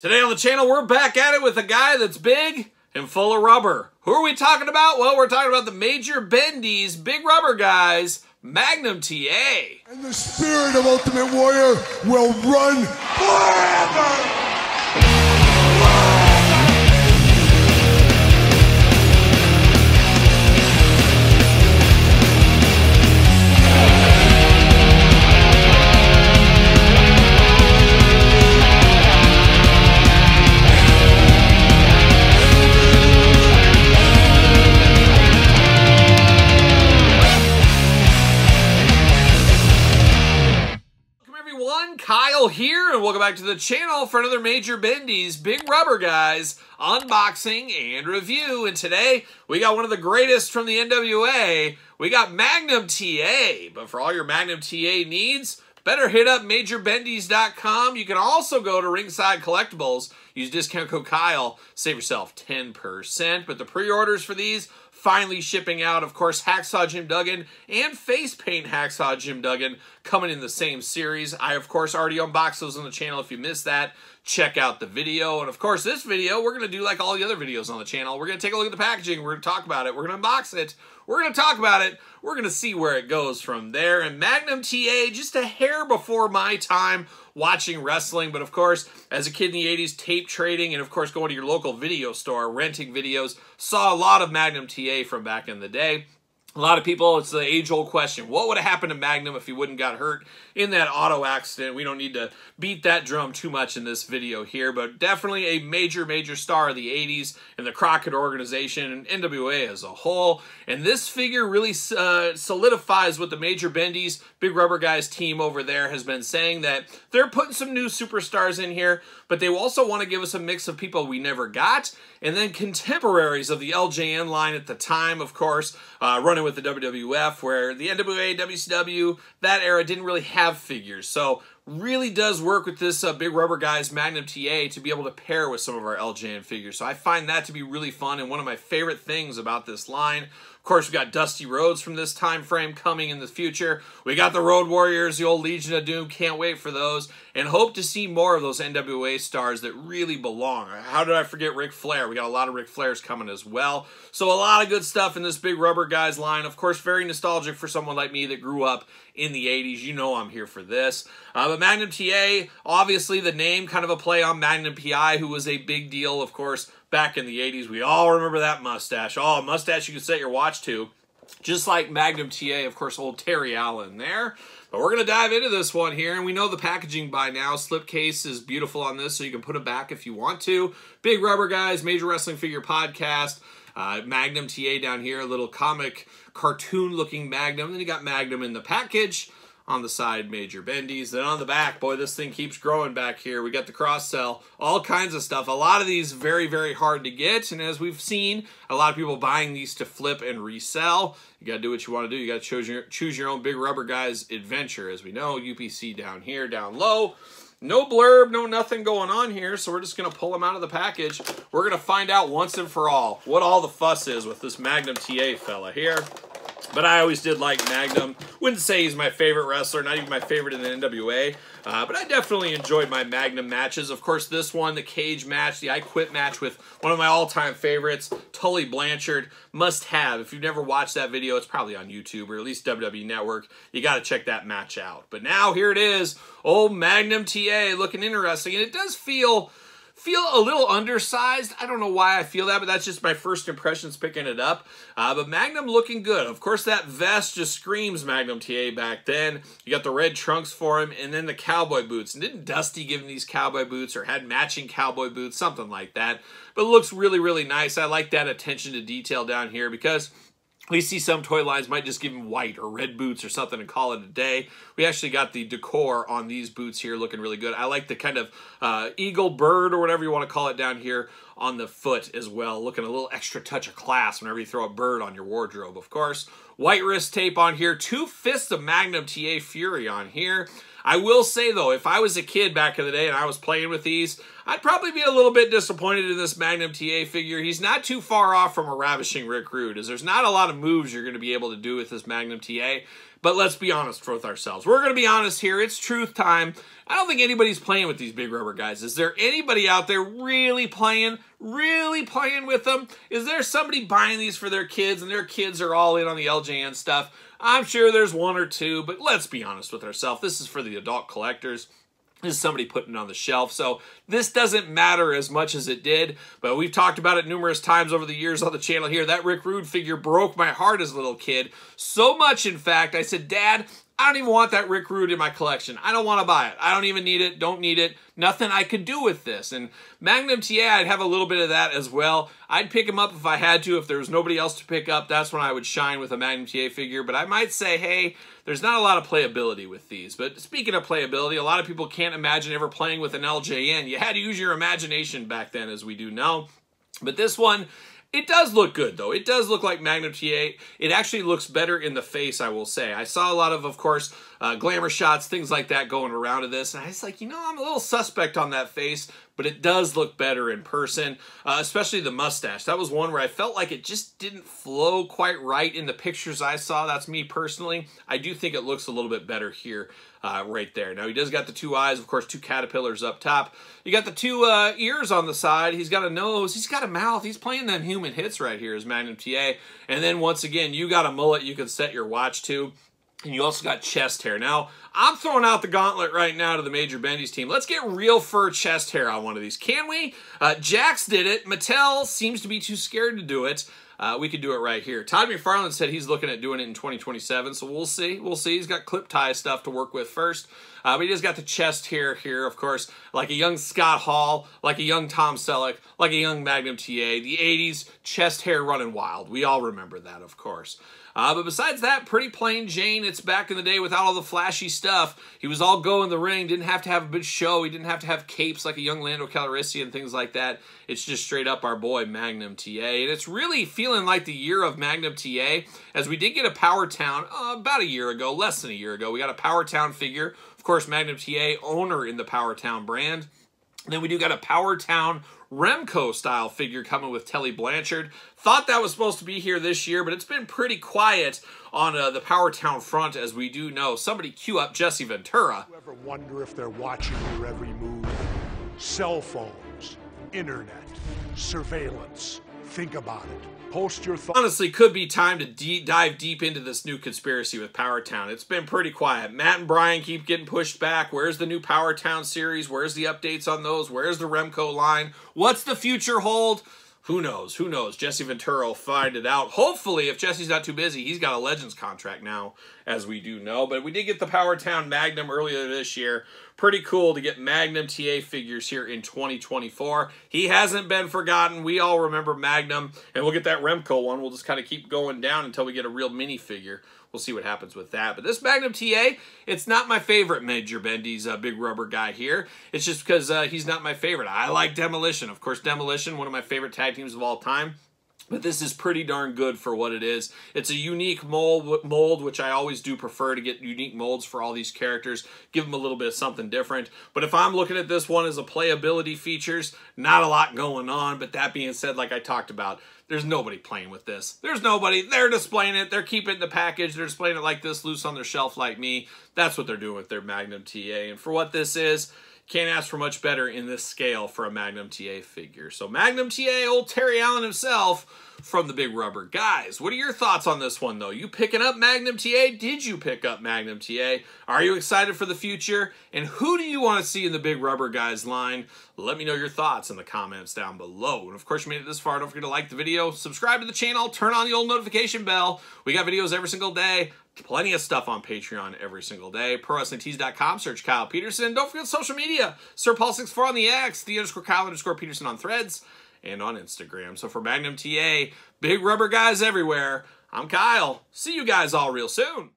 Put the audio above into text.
Today on the channel, we're back at it with a guy that's big and full of rubber. Who are we talking about? Well, we're talking about the major Bendies, big rubber guys, Magnum TA. And the spirit of Ultimate Warrior will run forever! Kyle here, and welcome back to the channel for another major Bendies, big rubber guys, unboxing and review. And today, we got one of the greatest from the NWA. We got Magnum TA. But for all your Magnum TA needs, better hit up MajorBendies.com. You can also go to Ringside Collectibles. Use discount code Kyle. Save yourself 10%. But the pre-orders for these finally shipping out. Of course, Hacksaw Jim Duggan and Face Paint Hacksaw Jim Duggan coming in the same series. I, of course, already unboxed those on the channel. If you missed that, check out the video. And, of course, this video, we're going to do like all the other videos on the channel. We're going to take a look at the packaging. We're going to talk about it. We're going to unbox it. We're going to talk about it. We're going to see where it goes from there. And Magnum TA, just a hair before my time watching wrestling, but of course, as a kid in the 80s, tape trading, and of course, going to your local video store, renting videos, saw a lot of Magnum TA from back in the day. A lot of people, it's the age-old question, what would have happened to Magnum if he wouldn't got hurt in that auto accident? We don't need to beat that drum too much in this video here, but definitely a major, major star of the 80s and the Crockett organization and NWA as a whole. And this figure really solidifies what the major Bendies, big rubber guys team over there has been saying, that they're putting some new superstars in here, but they also want to give us a mix of people we never got, and then contemporaries of the LJN line at the time, of course, running with the WWF, where the NWA, WCW, that era didn't really have figures. So really does work with this big rubber guys Magnum TA to be able to pair with some of our LJN figures. So I find that to be really fun and one of my favorite things about this line. Of course, we got Dusty Rhodes from this time frame coming in the future. We got the Road Warriors, the old Legion of Doom. Can't wait for those. And hope to see more of those NWA stars that really belong. How did I forget Ric Flair? We got a lot of Ric Flairs coming as well. So a lot of good stuff in this big rubber guys line. Of course, very nostalgic for someone like me that grew up in the 80s. You know I'm here for this. But Magnum TA, obviously the name, kind of a play on Magnum PI, who was a big deal, of course, back in the 80s. We all remember that mustache. Oh, a mustache you could set your watch to. Just like Magnum TA, of course, old Terry Allen there. But we're going to dive into this one here, and we know the packaging by now. Slipcase is beautiful on this, so you can put it back if you want to. Big rubber guys, Major Wrestling Figure Podcast. Magnum TA down here, a little comic cartoon-looking Magnum. Then you got Magnum in the package. On the side, Major Bendies. Then on the back, boy, this thing keeps growing back here. We got the cross-sell, all kinds of stuff. A lot of these very, very hard to get. And as we've seen, a lot of people buying these to flip and resell. You got to do what you want to do. You got to choose your own big rubber guys adventure. As we know, UPC down here, down low. No blurb, no nothing going on here, so we're just going to pull them out of the package. We're going to find out once and for all what all the fuss is with this Magnum TA fella here. But I always did like Magnum. Wouldn't say he's my favorite wrestler, not even my favorite in the NWA. But I definitely enjoyed my Magnum matches. Of course, this one, the cage match, the I Quit match with one of my all-time favorites, Tully Blanchard, must have. If you've never watched that video, it's probably on YouTube or at least WWE Network. You got to check that match out. But now, here it is. Old Magnum TA looking interesting. And it does feel a little undersized. I don't know why I feel that, but that's just my first impressions picking it up. But Magnum looking good. Of course, that vest just screams Magnum TA back then. You got the red trunks for him, and then the cowboy boots. And didn't Dusty give him these cowboy boots or had matching cowboy boots? Something like that. But it looks really, really nice. I like that attention to detail down here because we see some toy lines might just give him white or red boots or something and call it a day. We actually got the decor on these boots here looking really good. I like the kind of eagle bird or whatever you want to call it down here on the foot as well. Looking a little extra touch of class whenever you throw a bird on your wardrobe, of course. White wrist tape on here. 2 fists of Magnum TA Fury on here. I will say, though, if I was a kid back in the day and I was playing with these, I'd probably be a little bit disappointed in this Magnum TA figure. He's not too far off from a ravishing Rick Rude, as there's not a lot of moves you're going to be able to do with this Magnum TA. But let's be honest with ourselves. We're going to be honest here. It's truth time. I don't think anybody's playing with these big rubber guys. Is there anybody out there really playing with them? Is there somebody buying these for their kids and their kids are all in on the LJN stuff? I'm sure there's one or two, but let's be honest with ourselves. This is for the adult collectors. This is somebody putting it on the shelf, so this doesn't matter as much as it did, but we've talked about it numerous times over the years on the channel here. That Rick Rude figure broke my heart as a little kid. So much, in fact, I said, Dad, I don't even want that Rick Rude in my collection. I don't want to buy it. I don't even need it. Don't need it. Nothing I could do with this. And Magnum TA, I'd have a little bit of that as well. I'd pick him up if I had to. If there was nobody else to pick up, that's when I would shine with a Magnum TA figure. But I might say, hey, there's not a lot of playability with these. But speaking of playability, a lot of people can't imagine ever playing with an LJN. You had to use your imagination back then, as we do now. But this one, it does look good, though. It does look like Magnum TA. It actually looks better in the face, I will say. I saw a lot of course, glamour shots, things like that going around to this. And I was like, you know, I'm a little suspect on that face, but it does look better in person, especially the mustache. That was one where I felt like it just didn't flow quite right in the pictures I saw. That's me personally. I do think it looks a little bit better here. Right there. Now, he does got the two eyes, of course, two caterpillars up top. You got the two ears on the side. He's got a nose. He's got a mouth. He's playing them human hits right here as Magnum TA. And then, once again, you got a mullet you can set your watch to. And you also got chest hair. Now, I'm throwing out the gauntlet right now to the Major Bendies team. Let's get real fur chest hair on one of these. Can we? Jakks did it. Mattel seems to be too scared to do it. We could do it right here. Todd McFarlane said he's looking at doing it in 2027, so we'll see. We'll see. He's got clip tie stuff to work with first. But he just got the chest hair here, of course, like a young Scott Hall, like a young Tom Selleck, like a young Magnum TA. The 80s, chest hair running wild. We all remember that, of course. But besides that, pretty plain Jane. It's back in the day without all the flashy stuff. He was all go in the ring, didn't have to have a big show. He didn't have to have capes like a young Lando Calrissian and things like that. It's just straight up our boy Magnum TA. And it's really feeling like the year of Magnum TA, as we did get a Power Town about a year ago, less than a year ago. We got a Power Town figure. Of course, Magnum TA, owner in the Power Town brand. And then we do got a Power Town Remco style figure coming with Telly Blanchard. Thought that was supposed to be here this year, but it's been pretty quiet on the Power Town front, as we do know. Somebody cue up Jesse Ventura. You ever wonder if they're watching your every move? Cell phones, internet, surveillance. Think about it. Post your thoughts. Honestly, could be time to dive deep into this new conspiracy with Power Town. It's been pretty quiet. Matt and Brian keep getting pushed back. Where's the new Power Town series? Where's the updates on those? Where's the Remco line? What's the future hold? Who knows? Who knows? Jesse Ventura will find it out. Hopefully, if Jesse's not too busy, he's got a Legends contract now, as we do know. But we did get the Power Town Magnum earlier this year. Pretty cool to get Magnum TA figures here in 2024. He hasn't been forgotten. We all remember Magnum. And we'll get that Remco one. We'll just kind of keep going down until we get a real minifigure. We'll see what happens with that. But this Magnum TA, it's not my favorite Major Bendies big rubber guy here. It's just because he's not my favorite. I like Demolition. Of course, Demolition, one of my favorite tag teams of all time. But this is pretty darn good for what it is. It's a unique mold, which I always do prefer to get unique molds for all these characters. Give them a little bit of something different. But if I'm looking at this one as a playability features, not a lot going on. But that being said, like I talked about, there's nobody playing with this. There's nobody. They're displaying it. They're keeping it in the package. They're displaying it like this, loose on their shelf like me. That's what they're doing with their Magnum TA. And for what this is, can't ask for much better in this scale for a Magnum TA figure. So Magnum TA, old Terry Allen himself, from the Big Rubber. Guys, what are your thoughts on this one, though? You picking up Magnum TA? Did you pick up Magnum TA? Are you excited for the future? And who do you want to see in the Big Rubber Guys line? Let me know your thoughts in the comments down below. And of course, you made it this far. Don't forget to like the video, subscribe to the channel, turn on the old notification bell. We got videos every single day. Plenty of stuff on Patreon every single day. ProWrestlingTees.com. Search Kyle Peterson. Don't forget social media. SirPaul64 on the X. _Kyle_Peterson on Threads. And on Instagram. So for Magnum TA, Big Rubber Guys everywhere, I'm Kyle. See you guys all real soon.